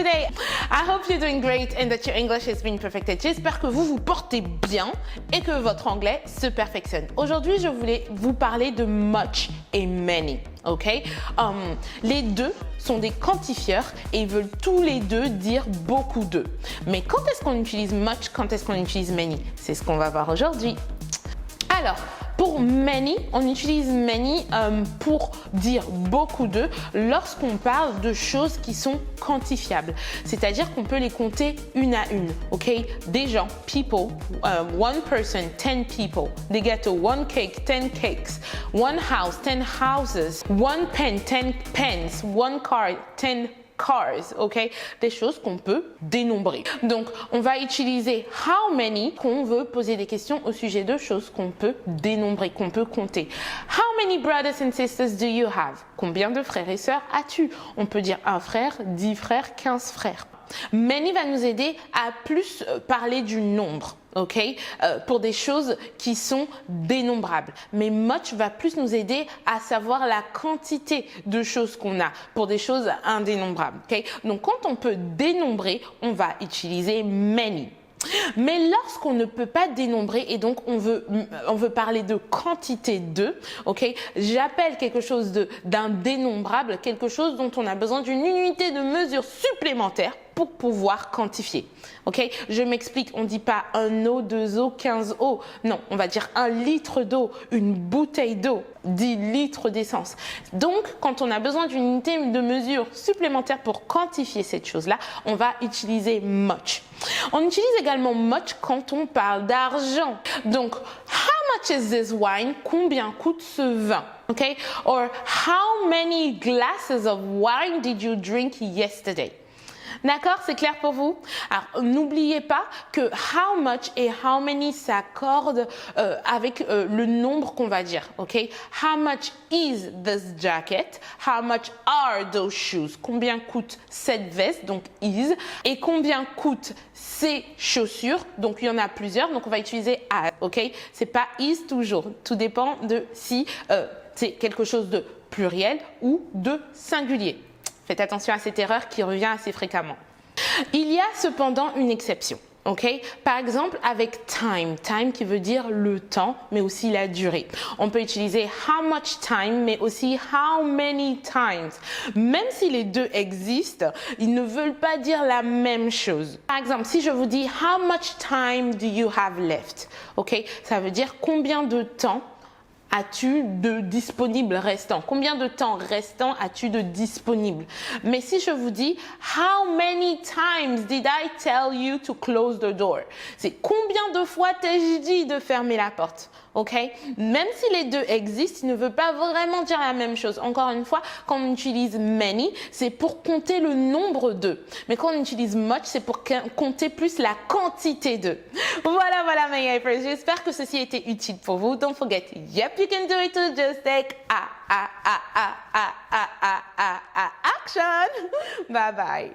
today. I hope you're doing great and that your English has been perfected. J'espère que vous vous portez bien et que votre anglais se perfectionne. Aujourd'hui, je voulais vous parler de much et many. Ok, les deux sont des quantifieurs et ils veulent tous les deux dire beaucoup de. Mais quand est-ce qu'on utilise much, quand est-ce qu'on utilise many? C'est ce qu'on va voir aujourd'hui. Alors, pour many, on utilise many pour dire beaucoup de lorsqu'on parle de choses qui sont quantifiables. C'est-à-dire qu'on peut les compter une à une, ok? Des gens, people, one person, 10 people. Des gâteaux, one cake, 10 cakes. One house, 10 houses. One pen, 10 pens. One car, 10 cars, ok? Des choses qu'on peut dénombrer. Donc, on va utiliser how many quand on veut poser des questions au sujet de choses qu'on peut dénombrer, qu'on peut compter. How many brothers and sisters do you have? Combien de frères et sœurs as-tu? On peut dire un frère, 10 frères, 15 frères. Many va nous aider à plus parler du nombre. Ok, pour des choses qui sont dénombrables. Mais much va plus nous aider à savoir la quantité de choses qu'on a pour des choses indénombrables. Ok, donc quand on peut dénombrer, on va utiliser many. Mais lorsqu'on ne peut pas dénombrer et donc on veut parler de quantité de, ok, j'appelle quelque chose d'un dénombrable, quelque chose dont on a besoin d'une unité de mesure supplémentaire pour pouvoir quantifier. Ok, je m'explique, on ne dit pas un eau, 2 eaux, 15 eaux. Non, on va dire 1 litre d'eau, une bouteille d'eau, 10 litres d'essence. Donc, quand on a besoin d'une unité de mesure supplémentaire pour quantifier cette chose-là, on va utiliser much. On utilise également much quand on parle d'argent. Donc, how much is this wine? Combien coûte ce vin? Okay? Or how many glasses of wine did you drink yesterday? D'accord, c'est clair pour vous? Alors, n'oubliez pas que how much et how many s'accordent avec le nombre qu'on va dire, ok? How much is this jacket? How much are those shoes? Combien coûte cette veste? Donc is. Et combien coûtent ces chaussures? Donc il y en a plusieurs, donc on va utiliser as, ok? C'est pas is toujours. Tout dépend de si c'est quelque chose de pluriel ou de singulier. Faites attention à cette erreur qui revient assez fréquemment. Il y a cependant une exception. Okay? Par exemple, avec time, time qui veut dire le temps, mais aussi la durée. On peut utiliser how much time, mais aussi how many times. Même si les deux existent, ils ne veulent pas dire la même chose. Par exemple, si je vous dis how much time do you have left? Okay? Ça veut dire combien de temps as-tu de disponible restant? Combien de temps restant as-tu de disponible? Mais si je vous dis how many times did I tell you to close the door? C'est combien de fois t'ai-je dit de fermer la porte? Ok? Même si les deux existent, ils ne veulent pas vraiment dire la même chose. Encore une fois, quand on utilise many, c'est pour compter le nombre d'eux. Mais quand on utilise much, c'est pour compter plus la quantité d'eux. Voilà, my hypers. J'espère que ceci a été utile pour vous. Don't forget, yep, you can do it too. Just take action. Bye bye.